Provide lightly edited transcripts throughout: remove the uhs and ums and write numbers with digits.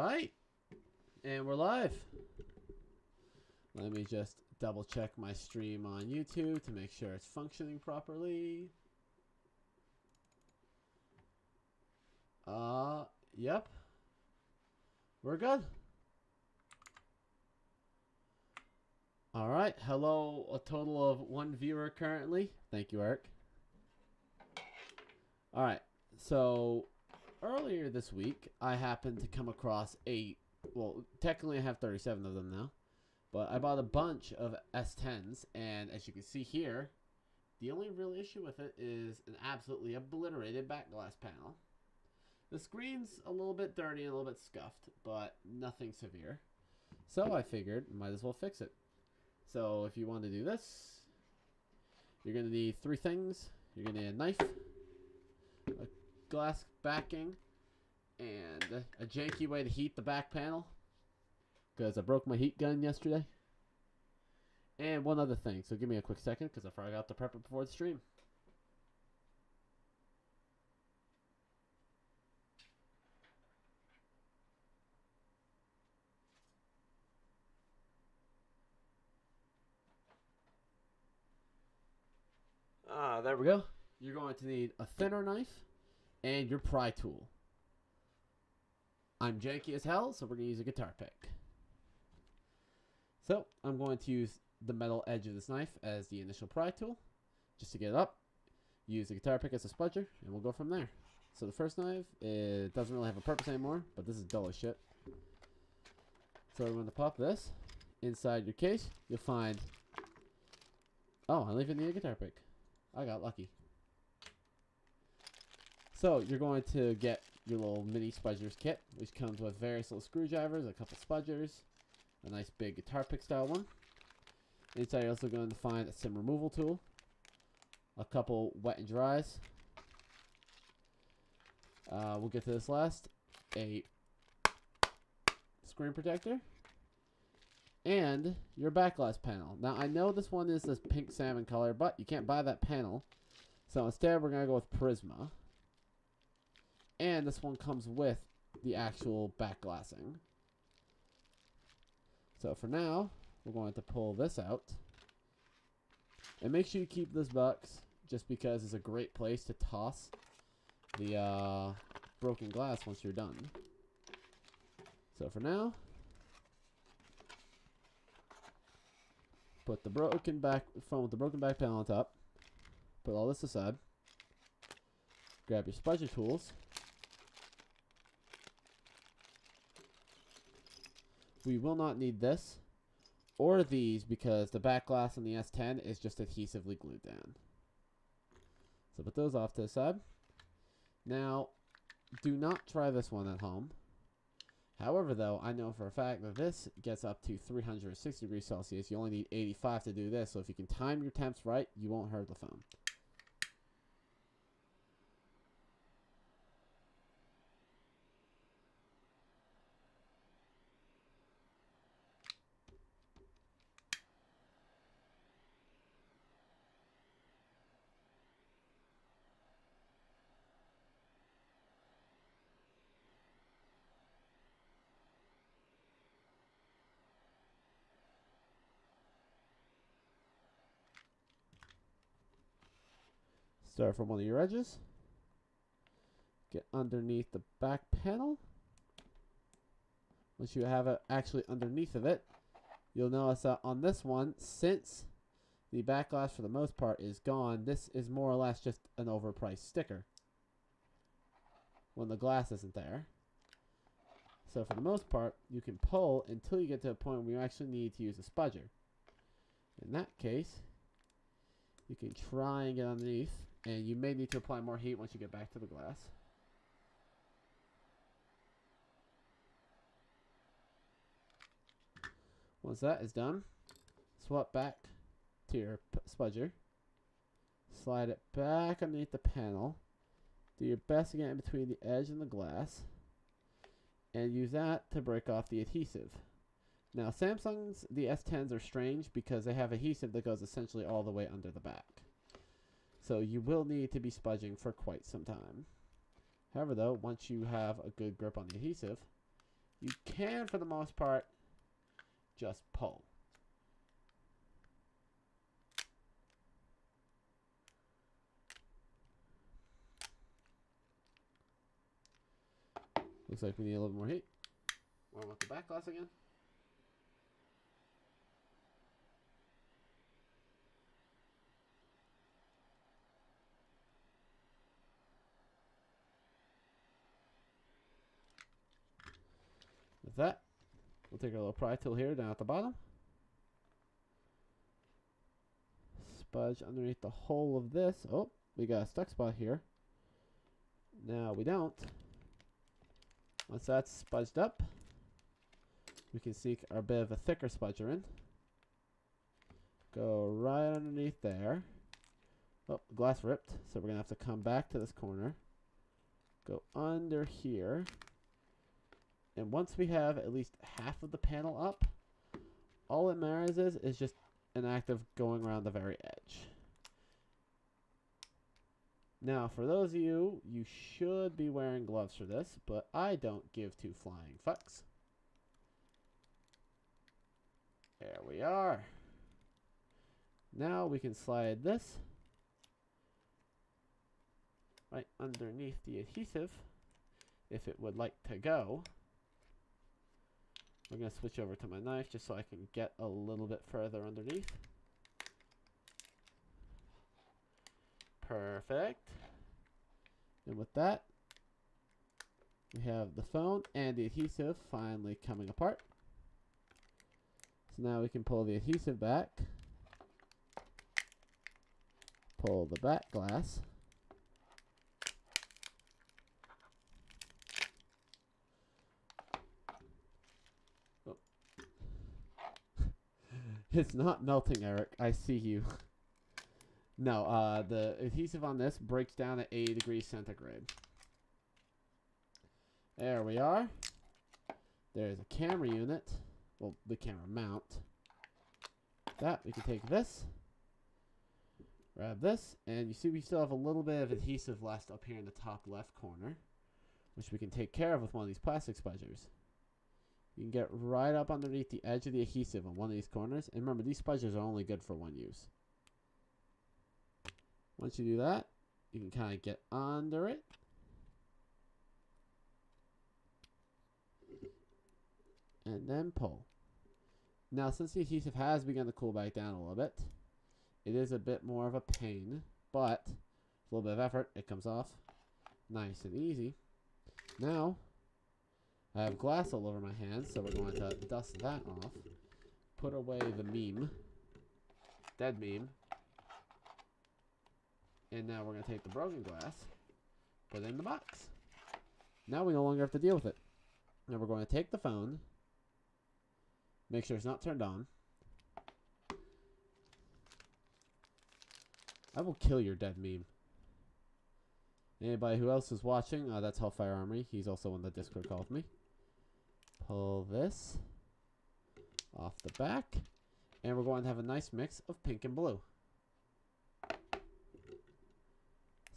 right. And we're live. Let me just double check my stream on YouTube to make sure it's functioning properly. Yep. We're good. All right. Hello, a total of 1 viewer currently. Thank you, Eric. All right. So earlier this week, I happened to come across well, technically I have 37 of them now, but I bought a bunch of S10s, and as you can see here, the only real issue with it is an absolutely obliterated back glass panel. The screen's a little bit dirty and a little bit scuffed, but nothing severe. So I figured might as well fix it. So if you want to do this, you're going to need 3 things. You're going to need a knife, a glass backing, and a janky way to heat the back panel, because I broke my heat gun yesterday. And one other thing, so give me a quick second because I forgot to prep it before the stream. There we go. You're going to need a thinner knife and your pry tool. I'm janky as hell, so we're going to use a guitar pick. So I'm going to use the metal edge of this knife as the initial pry tool, just to get it up. Use the guitar pick as a spudger, and we'll go from there. So the first knife, it doesn't really have a purpose anymore, but this is dull as shit. So we're going to pop this. Inside your case, you'll find... Oh, I don't even need a guitar pick. I got lucky. So you're going to get your little mini spudgers kit, which comes with various little screwdrivers, a couple spudgers, a nice big guitar pick style one. Inside you're also going to find a sim removal tool, a couple wet and dries. We'll get to this last. A screen protector. And your back glass panel. Now, I know this one is this pink salmon color, but you can't buy that panel. So instead, we're going to go with Prisma. And this one comes with the actual back glassing. So for now, we're going to pull this out. And make sure you keep this box, just because it's a great place to toss the broken glass once you're done. So for now, put the broken back phone with the broken back panel on top. Put all this aside. Grab your spudger tools. We will not need this or these because the back glass on the S10 is just adhesively glued down. So put those off to the side. Now, do not try this one at home. However, though, I know for a fact that this gets up to 360 degrees Celsius. You only need 85 to do this, so if you can time your temps right, you won't hurt the phone. Start from one of your edges. Get underneath the back panel. Once you have it actually underneath of it, you'll notice that on this one, since the back glass for the most part is gone, this is more or less just an overpriced sticker when the glass isn't there. So for the most part, you can pull until you get to a point where you actually need to use a spudger. In that case, you can try and get underneath. And you may need to apply more heat once you get back to the glass. Once that is done, swap back to your spudger. Slide it back underneath the panel. Do your best to get in between the edge and the glass. And use that to break off the adhesive. Now, Samsung's, the S10s are strange because they have adhesive that goes essentially all the way under the back. So you will need to be spudging for quite some time. However, though, once you have a good grip on the adhesive, you can, for the most part, just pull. Looks like we need a little more heat. Warm up the back glass again. With that, we'll take our little pry tool here down at the bottom. Spudge underneath the hole of this. Oh, we got a stuck spot here. Now we don't. Once that's spudged up, we can seek our bit of a thicker spudger in. Go right underneath there. Oh, the glass ripped, so we're going to have to come back to this corner. Go under here. And once we have at least half of the panel up, all it matters is just an act of going around the very edge. Now, for those of you, you should be wearing gloves for this, but I don't give two flying fucks. There we are. Now we can slide this right underneath the adhesive if it would like to go. I'm going to switch over to my knife just so I can get a little bit further underneath. Perfect. And with that, we have the phone and the adhesive finally coming apart. So now we can pull the adhesive back, pull the back glass, oh. It's not melting, Eric. I see you. No, the adhesive on this breaks down at 80 degrees centigrade. There we are. There's a camera unit. Well, the camera mount. That, we can take this. Grab this. And you see we still have a little bit of adhesive left up here in the top left corner, which we can take care of with one of these plastic spudgers. You can get right up underneath the edge of the adhesive on one of these corners. And remember, these spudgers are only good for one use. Once you do that, you can kind of get under it. And then pull. Now, since the adhesive has begun to cool back down a little bit, it is a bit more of a pain, but with a little bit of effort, it comes off nice and easy. Now, I have glass all over my hands, so we're going to dust that off. Put away the meme. Dead meme. And now we're going to take the broken glass, put it in the box. Now we no longer have to deal with it. Now we're going to take the phone, make sure it's not turned on. I will kill your dead meme. Anybody who else is watching, that's Hellfire Armory. He's also on the Discord call with me. Pull this off the back. And we're going to have a nice mix of pink and blue.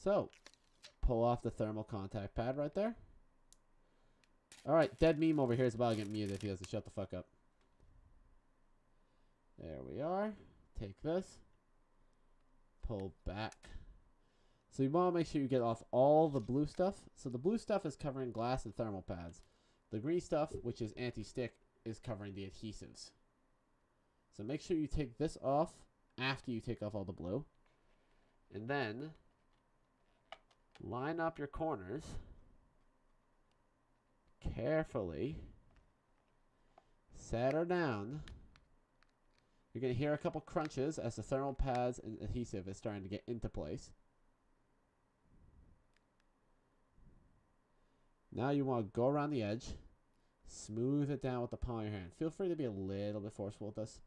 So, pull off the thermal contact pad right there. Alright, dead meme over here is about to get muted if he doesn't shut the fuck up. There we are. Take this. Pull back. So you want to make sure you get off all the blue stuff. So the blue stuff is covering glass and thermal pads. The green stuff, which is anti-stick, is covering the adhesives. So make sure you take this off after you take off all the blue. And then line up your corners carefully. Set her down. You're going to hear a couple crunches as the thermal pads and adhesive is starting to get into place. Now you want to go around the edge. Smooth it down with the palm of your hand. Feel free to be a little bit forceful with this.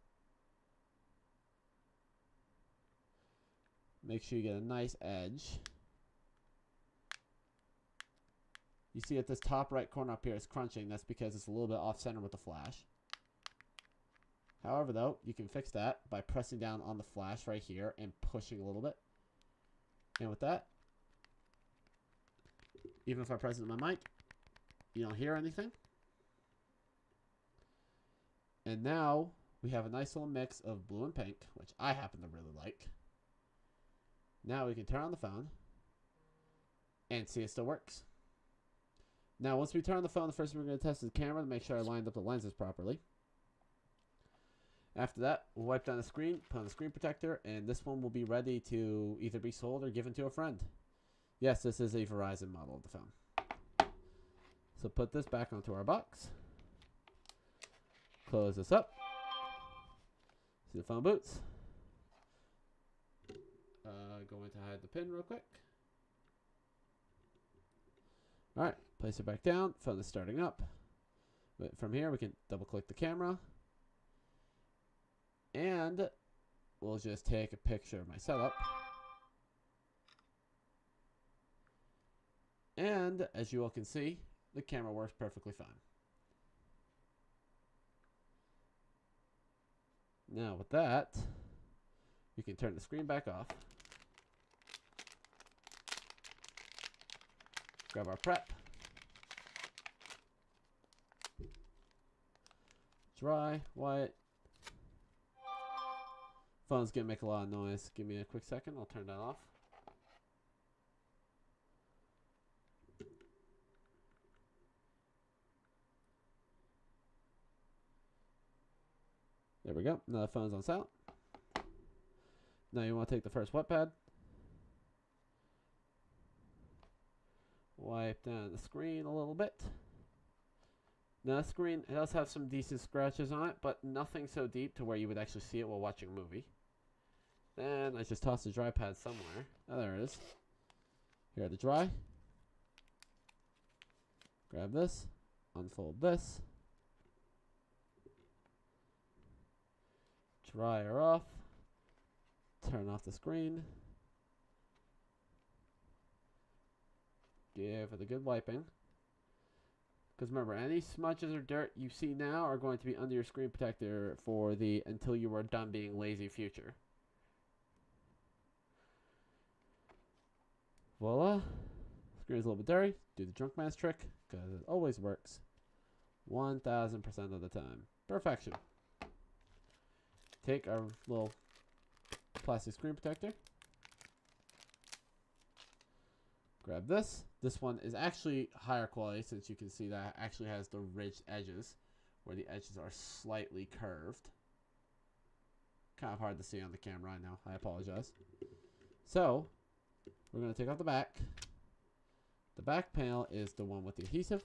Make sure you get a nice edge. You see at this top right corner up here is crunching. That's because it's a little bit off center with the flash. However, though, you can fix that by pressing down on the flash right here and pushing a little bit. And with that, even if I press it in my mic, you don't hear anything. And now we have a nice little mix of blue and pink, which I happen to really like. Now we can turn on the phone and see it still works. Now, once we turn on the phone, the first thing we're going to test is the camera to make sure I lined up the lenses properly. After that, we'll wipe down the screen, put on the screen protector, and this one will be ready to either be sold or given to a friend. Yes, this is a Verizon model of the phone. So put this back onto our box. Close this up. See the phone boots. Going to hide the pin real quick. Alright, place it back down. Phone is starting up. But from here, we can double click the camera. And we'll just take a picture of my setup. And as you all can see, the camera works perfectly fine. Now with that, we can turn the screen back off. Grab our prep. Dry, white. Phone's gonna make a lot of noise. Give me a quick second, I'll turn that off. There we go. Now the phone's on silent. Now you want to take the first wet pad. Wipe down the screen a little bit. Now the screen, it does have some decent scratches on it, but nothing so deep to where you would actually see it while watching a movie. Then I just tossed the dry pad somewhere. Oh, there it is. Here, the dry. Grab this. Unfold this. Dry her off. Turn off the screen. Give it a good wiping. Because remember, any smudges or dirt you see now are going to be under your screen protector for the until you are done being lazy future. Voila. Screen's a little bit dirty. Do the drunk man's trick, because it always works. 1000% of the time. Perfection. Take our little plastic screen protector. Grab this. This one is actually higher quality since you can see that it actually has the ridged edges where the edges are slightly curved. Kind of hard to see on the camera, I know. I apologize. So, we're going to take off the back. The back panel is the one with the adhesive.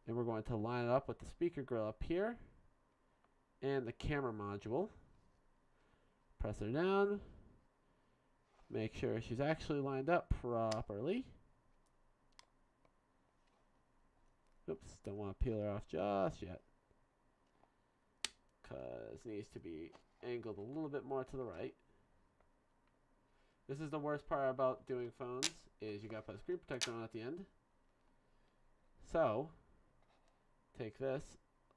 And we're going to line it up with the speaker grill up here. And the camera module. Press her down. Make sure she's actually lined up properly. Oops, don't want to peel her off just yet. Because it needs to be angled a little bit more to the right. This is the worst part about doing phones, is you got to put a screen protector on at the end. So, take this,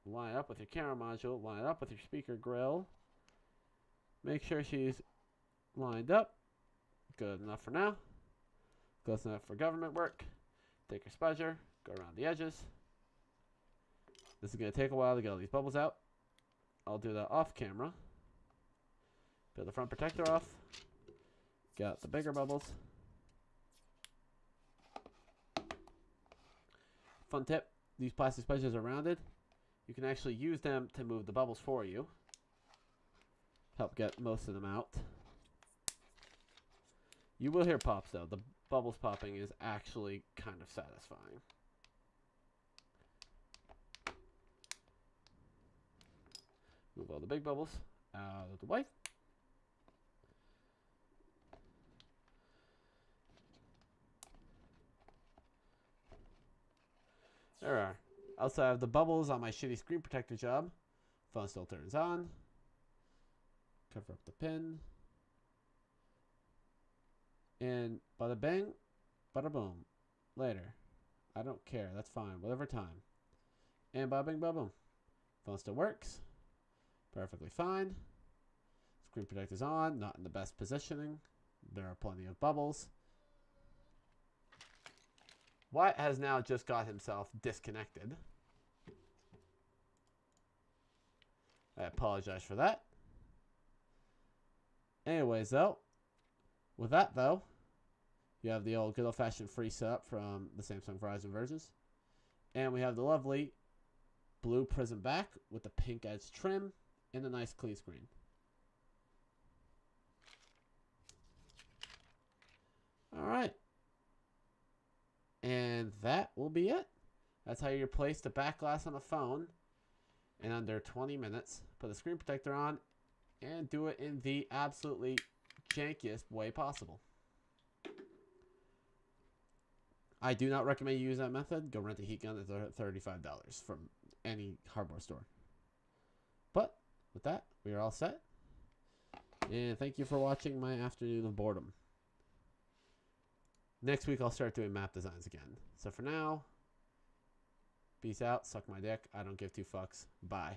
line it up with your camera module, line it up with your speaker grill. Make sure she's lined up. Good enough for now. Close enough for government work. Take your spudger, go around the edges. This is going to take a while to get all these bubbles out. I'll do that off camera. Peel the front protector off. Get out the bigger bubbles. Fun tip, these plastic spudgers are rounded. You can actually use them to move the bubbles for you. Help get most of them out. You will hear pops though. The bubbles popping is actually kind of satisfying. Move all the big bubbles out of the way. There are. Outside of the bubbles on my shitty screen protector job, phone still turns on. Cover up the pin. And bada bang, bada boom. Later. I don't care. That's fine. Whatever time. And bada bing, bada boom. Phone still works. Perfectly fine. Screen protector's on. Not in the best positioning. There are plenty of bubbles. Wyatt has now just got himself disconnected. I apologize for that. Anyways, though, with that, though, you have the old good old-fashioned free setup from the Samsung Verizon versions. And we have the lovely blue prism back with the pink edge trim and a nice clean screen. All right. And that will be it. That's how you replace the back glass on a phone in under 20 minutes. Put a screen protector on and do it in the absolutely jankiest way possible. I do not recommend you use that method. Go rent a heat gun. It's $35 from any hardware store. But with that, we are all set. And thank you for watching my afternoon of boredom. Next week, I'll start doing map designs again. So for now, peace out. Suck my dick. I don't give two fucks. Bye.